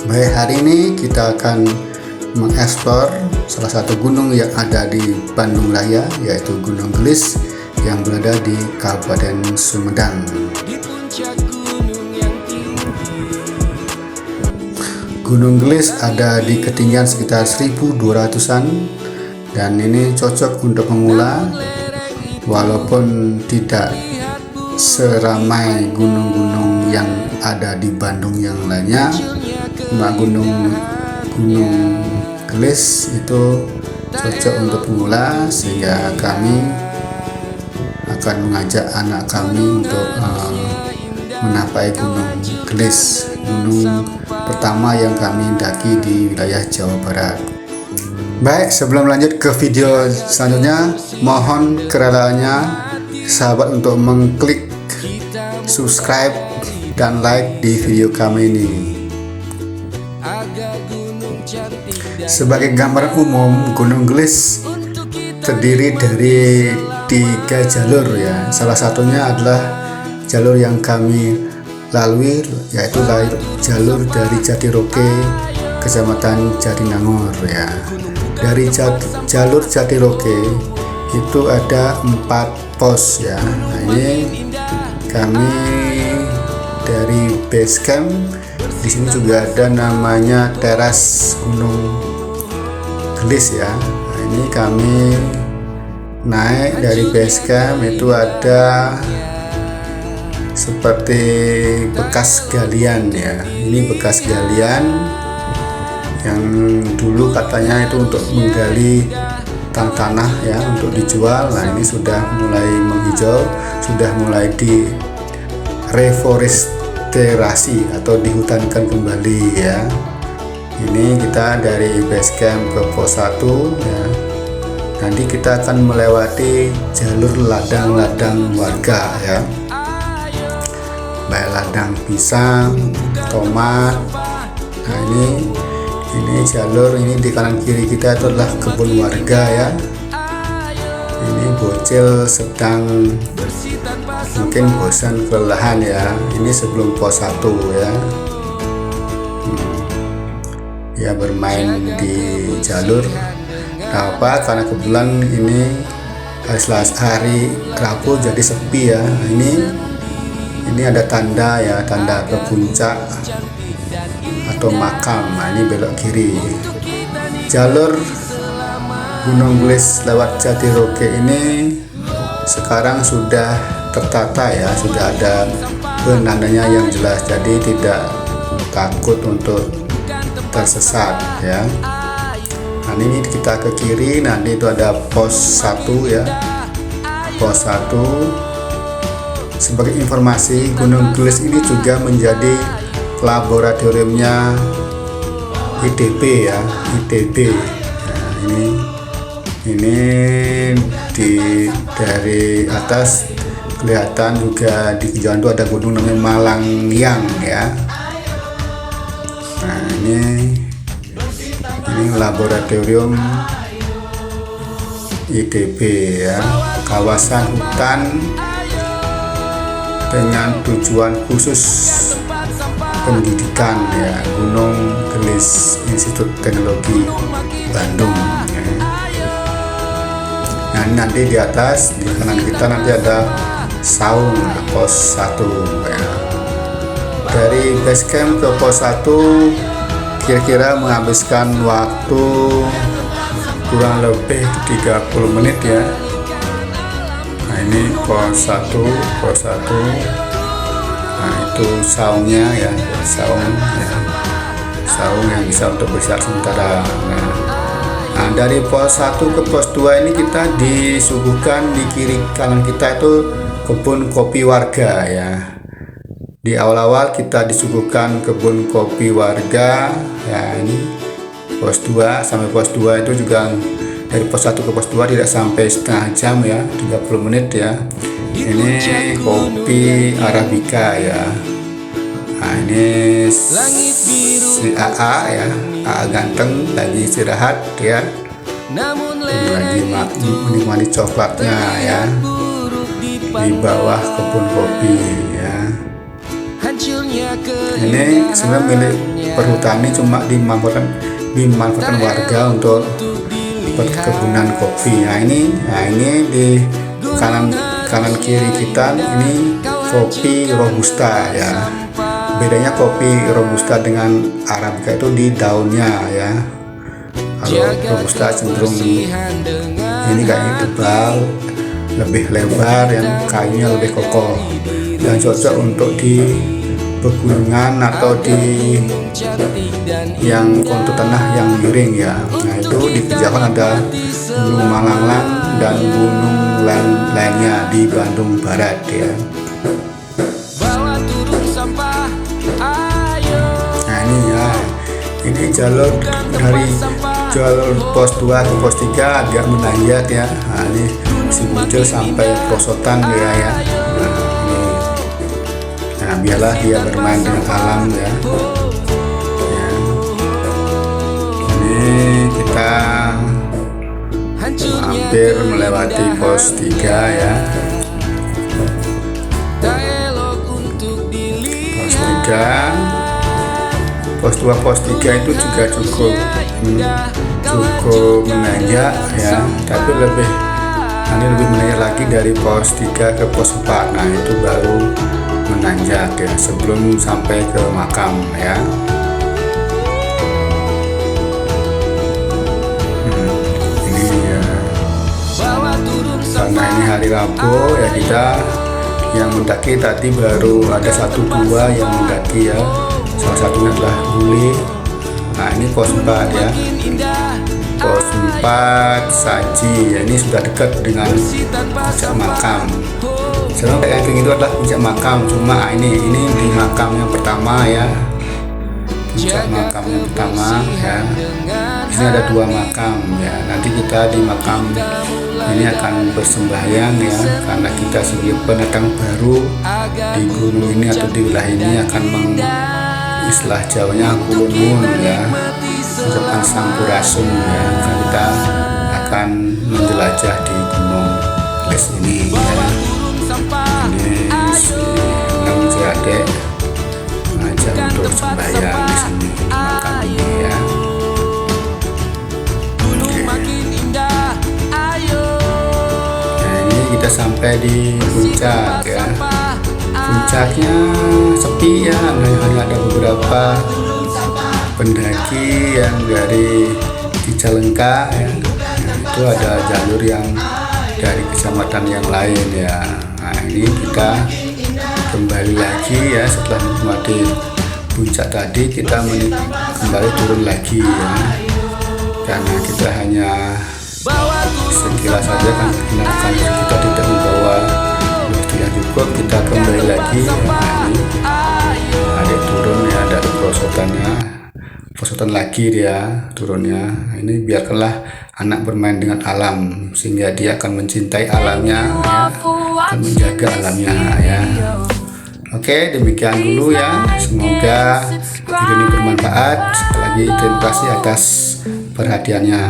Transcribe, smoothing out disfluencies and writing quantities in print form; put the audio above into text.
Baik, hari ini kita akan mengeksplor salah satu gunung yang ada di Bandung Raya, yaitu Gunung Gelis yang berada di Kabupaten Sumedang. Gunung Gelis ada di ketinggian sekitar 1200-an dan ini cocok untuk pemula, walaupun tidak seramai gunung-gunung yang ada di Bandung yang lainnya. Gunung Gelis itu cocok untuk pemula, sehingga kami akan mengajak anak kami untuk menapai Gunung Gelis, gunung pertama yang kami daki di wilayah Jawa Barat. Baik, sebelum lanjut ke video selanjutnya, mohon kerelaannya sahabat untuk mengklik subscribe dan like di video kami ini. Sebagai gambaran umum, Gunung Gelis terdiri dari 3 jalur ya. Salah satunya adalah jalur yang kami lalui, yaitu jalur dari Jatiroke, Kecamatan Jatinangor ya. Dari jalur Jatiroke itu ada 4 pos ya. Nah, ini kami dari base camp. Di sini juga ada namanya teras Gunung Gelis ya. Nah, ini kami naik dari base camp, itu ada seperti bekas galian ya. Ini bekas galian yang dulu katanya itu untuk menggali tanah ya, untuk dijual. Nah, ini sudah mulai menghijau, sudah mulai di reforestasi atau dihutankan kembali ya. Ini kita dari base camp ke pos 1 ya. Nanti kita akan melewati jalur ladang-ladang warga ya, baik ladang pisang, tomat. Nah, ini jalur, ini di kanan kiri kita itu adalah kebun warga ya. Ini bocil sedang mungkin bosan kelelahan ya. Ini sebelum pos 1 ya. Ya, bermain di jalur. Kenapa? Karena kebetulan ini hari Rabu jadi sepi ya. Ini ada tanda ya, tanda ke puncak atau makam. Nah, ini belok kiri. Jalur Gunung Gelis lewat Jatiroke ini sekarang sudah tertata ya, sudah ada penandanya yang jelas, jadi tidak takut untuk tersesat ya. Nah, ini kita ke kiri, nanti itu ada pos 1 ya. Pos 1, sebagai informasi, Gunung Gelis ini juga menjadi laboratoriumnya ITB ya, ITB. Nah, ini dari atas kelihatan juga di kejauhan itu ada gunung namanya Malangyang ya. Nah, ini laboratorium ITB ya, kawasan hutan dengan tujuan khusus pendidikan ya, Gunung Gelis Institut Teknologi Bandung ya. Nah, nanti di atas di kanan kita nanti ada saung pos 1 ya. Dari base camp ke pos 1 kira-kira menghabiskan waktu kurang lebih 30 menit ya. Nah, ini pos 1. Nah, itu saungnya ya, saung yang bisa untuk beristirahat sementara. Nah, dari pos 1 ke pos 2 ini kita disuguhkan di kiri kanan kita itu kebun kopi warga ya. Di awal-awal kita disuguhkan kebun kopi warga ya. Ini pos 2 sampai pos 2 itu juga dari pos 1 ke pos 2 tidak sampai setengah jam ya, 30 menit ya. Ini kopi Arabica ya. Nah, ini si AA ya, AA ganteng lagi istirahat ya, lagi menikmati coklatnya ya di bawah kebun kopi ya. Ini sebenarnya milik perhutani, cuma dimanfaatkan warga untuk perkebunan kopi. Nah ini di kanan kiri kita ini kopi robusta ya. Bedanya kopi robusta dengan arabica itu di daunnya ya. Kalau robusta cenderung ini kayaknya tebal, lebih lebar, yang kayunya lebih kokoh dan cocok untuk di pegunungan atau di yang kontur tanah yang miring ya. Nah itu di Pejawan ada Gunung Malanglang dan gunung lainnya di Bandung Barat ya. Nah ini ya, ini jalur dari jalur pos 2 ke pos 3 agak menanjak ya. Nah ini si muncul sampai perosotan dia ya. Nah biarlah dia bermain dengan alam ya. Ini kita hampir melewati pos 3 ya. Pos 3, pos 2, pos 3 itu juga cukup menanjak ya, tapi lebih menanjak lagi dari pos 3 ke pos 4. Nah itu baru menanjak ya, sebelum sampai ke makam ya. Ini ya, karena ini hari Rabu ya, kita yang mendaki tadi baru ada 1-2 yang mendaki ya. Salah satunya adalah Buli. Nah ini pos 4 ya, pos 4 Saji ya, ini sudah dekat dengan puncak makam. Sebenarnya camping itu adalah puncak makam, cuma ini di makam yang pertama ya, puncak makam yang pertama ya. Di sini ada 2 makam ya. Nanti kita di makam ini akan bersembahyang ya, karena kita sebagai pendatang baru di gunung ini atau di wilayah ini akan istilah Jawanya kulunun ya, ucapan sampurasun ya. Kita akan menjelajah di gunung Les ini ya. Ini si Nang Jadek mengajak untuk sembahyang di sini di makam ini ya. Nah ini kita sampai di puncak ya. Puncaknya sepi ya, hanya ada beberapa pendaki yang dari Cicalengka ya. Nah, itu ada jalur yang dari kecamatan yang lain ya. Nah ini kita kembali lagi ya, setelah menikmati puncak tadi kita kembali turun lagi ya, karena kita hanya sekilas saja kan, kita tidak membawa waktu yang cukup. Kita kembali lagi ya. Nah, ini ada turun ya, ada perosotan lagi dia turunnya. Ini biarkanlah anak bermain dengan alam, sehingga dia akan mencintai alamnya ya, akan menjaga alamnya ya. Oke, demikian dulu ya, semoga video ini bermanfaat. Sekali lagi terima kasih atas perhatiannya.